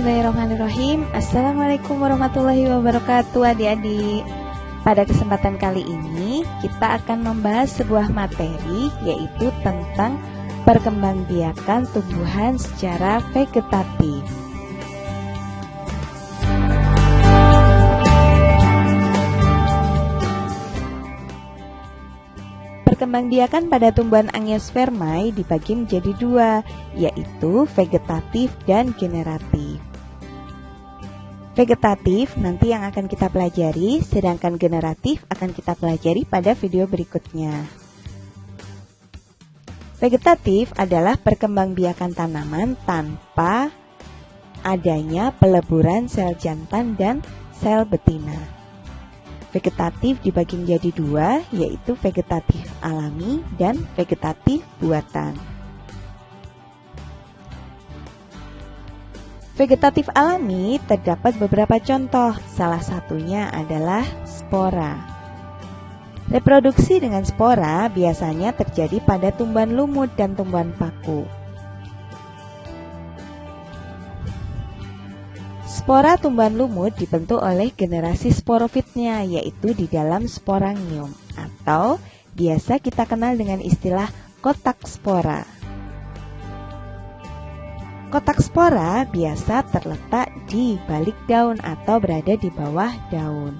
Bismillahirrahmanirrahim. Assalamualaikum warahmatullahi wabarakatuh adik-adik. Pada kesempatan kali ini kita akan membahas sebuah materi, yaitu tentang perkembangbiakan tumbuhan secara vegetatif. Perkembangbiakan pada tumbuhan Angiospermae dibagi menjadi dua, yaitu vegetatif dan generatif. Vegetatif nanti yang akan kita pelajari, sedangkan generatif akan kita pelajari pada video berikutnya. Vegetatif adalah perkembangbiakan tanaman tanpa adanya peleburan sel jantan dan sel betina. Vegetatif dibagi menjadi dua, yaitu vegetatif alami dan vegetatif buatan. Vegetatif alami terdapat beberapa contoh, salah satunya adalah spora. Reproduksi dengan spora biasanya terjadi pada tumbuhan lumut dan tumbuhan paku. Spora tumbuhan lumut dibentuk oleh generasi sporofitnya, yaitu di dalam sporangium, atau biasa kita kenal dengan istilah kotak spora. Kotak spora biasa terletak di balik daun atau berada di bawah daun.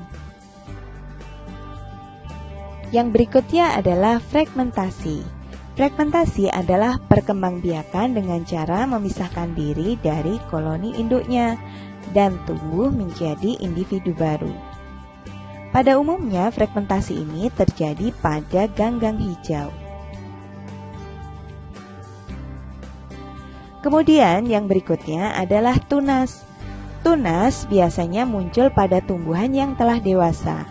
Yang berikutnya adalah fragmentasi. Fragmentasi adalah perkembangbiakan dengan cara memisahkan diri dari koloni induknya dan tumbuh menjadi individu baru. Pada umumnya, fragmentasi ini terjadi pada ganggang hijau. Kemudian yang berikutnya adalah tunas. Tunas biasanya muncul pada tumbuhan yang telah dewasa.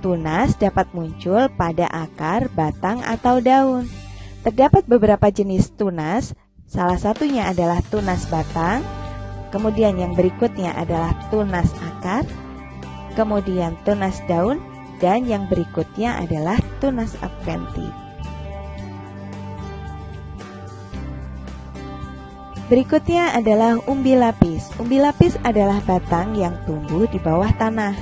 Tunas dapat muncul pada akar, batang, atau daun. Terdapat beberapa jenis tunas, salah satunya adalah tunas batang. Kemudian yang berikutnya adalah tunas akar, kemudian tunas daun, dan yang berikutnya adalah tunas adventif. Berikutnya adalah umbi lapis. Umbi lapis adalah batang yang tumbuh di bawah tanah.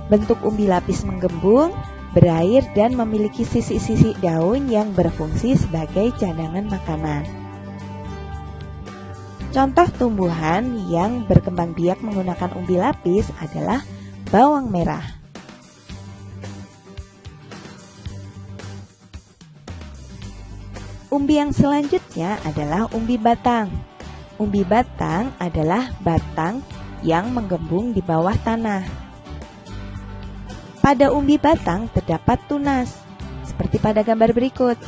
Bentuk umbi lapis menggembung, berair, dan memiliki sisik-sisik daun yang berfungsi sebagai cadangan makanan. Contoh tumbuhan yang berkembang biak menggunakan umbi lapis adalah bawang merah. Umbi yang selanjutnya adalah umbi batang. Umbi batang adalah batang yang menggembung di bawah tanah. Pada umbi batang terdapat tunas, seperti pada gambar berikut,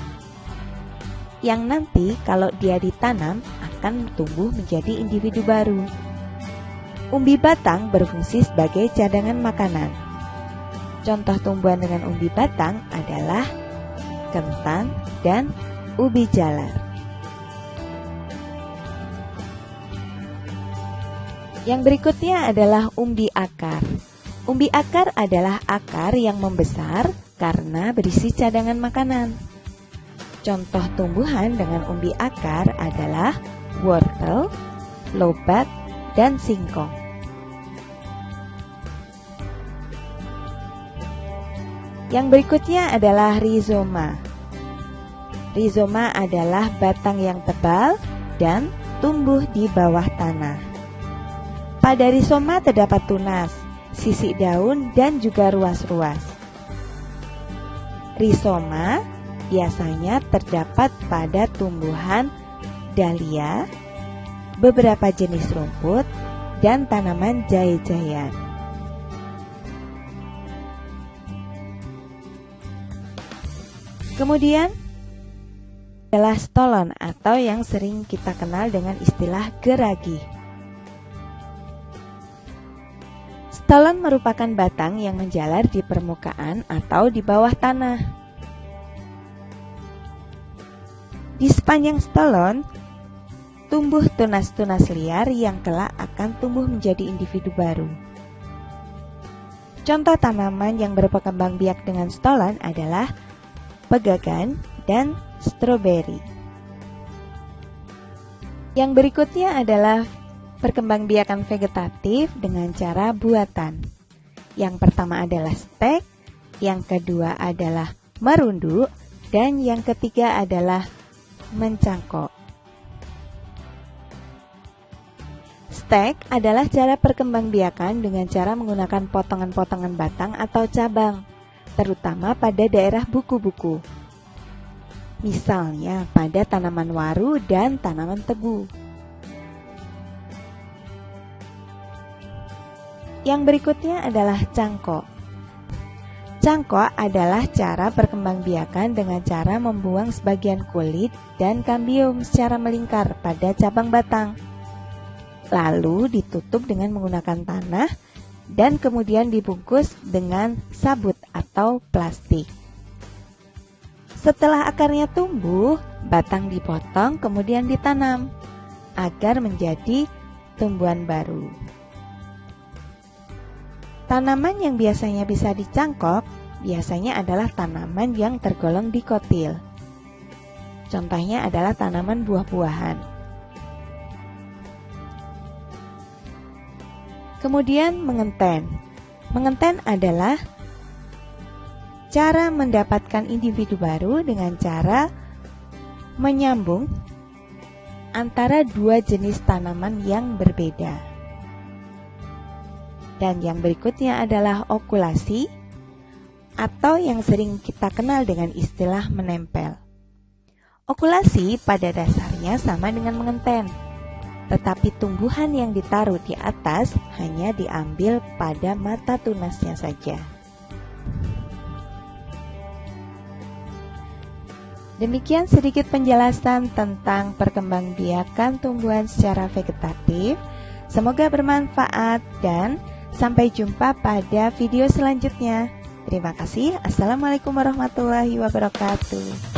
yang nanti kalau dia ditanam akan tumbuh menjadi individu baru. Umbi batang berfungsi sebagai cadangan makanan. Contoh tumbuhan dengan umbi batang adalah kentang dan ubi jalar. Yang berikutnya adalah umbi akar. Umbi akar adalah akar yang membesar karena berisi cadangan makanan. Contoh tumbuhan dengan umbi akar adalah wortel, lobak, dan singkong. Yang berikutnya adalah rizoma. Rizoma adalah batang yang tebal dan tumbuh di bawah tanah. Pada rizoma terdapat tunas, sisik daun, dan juga ruas-ruas. Rizoma biasanya terdapat pada tumbuhan dahlia, beberapa jenis rumput, dan tanaman jahe-jahean. Kemudian adalah stolon atau yang sering kita kenal dengan istilah geragi. Stolon merupakan batang yang menjalar di permukaan atau di bawah tanah. Di sepanjang stolon tumbuh tunas-tunas liar yang kelak akan tumbuh menjadi individu baru. Contoh tanaman yang berkembang biak dengan stolon adalah pegagan dan stroberi. Yang berikutnya adalah perkembangbiakan vegetatif dengan cara buatan. Yang pertama adalah stek, yang kedua adalah merunduk, dan yang ketiga adalah mencangkok. Stek adalah cara perkembangbiakan dengan cara menggunakan potongan-potongan batang atau cabang, terutama pada daerah buku-buku. Misalnya pada tanaman waru dan tanaman tebu. Yang berikutnya adalah cangkok. Cangkok adalah cara perkembangbiakan dengan cara membuang sebagian kulit dan kambium secara melingkar pada cabang batang. Lalu ditutup dengan menggunakan tanah dan kemudian dibungkus dengan sabut atau plastik. Setelah akarnya tumbuh, batang dipotong kemudian ditanam agar menjadi tumbuhan baru. Tanaman yang biasanya bisa dicangkok biasanya adalah tanaman yang tergolong dikotil. Contohnya adalah tanaman buah-buahan. Kemudian mengenten. Mengenten adalah cara mendapatkan individu baru dengan cara menyambung antara dua jenis tanaman yang berbeda. Dan yang berikutnya adalah okulasi atau yang sering kita kenal dengan istilah menempel. Okulasi pada dasarnya sama dengan mengenten, tetapi tumbuhan yang ditaruh di atas hanya diambil pada mata tunasnya saja. Demikian sedikit penjelasan tentang perkembangbiakan tumbuhan secara vegetatif. Semoga bermanfaat dan sampai jumpa pada video selanjutnya. Terima kasih. Assalamualaikum warahmatullahi wabarakatuh.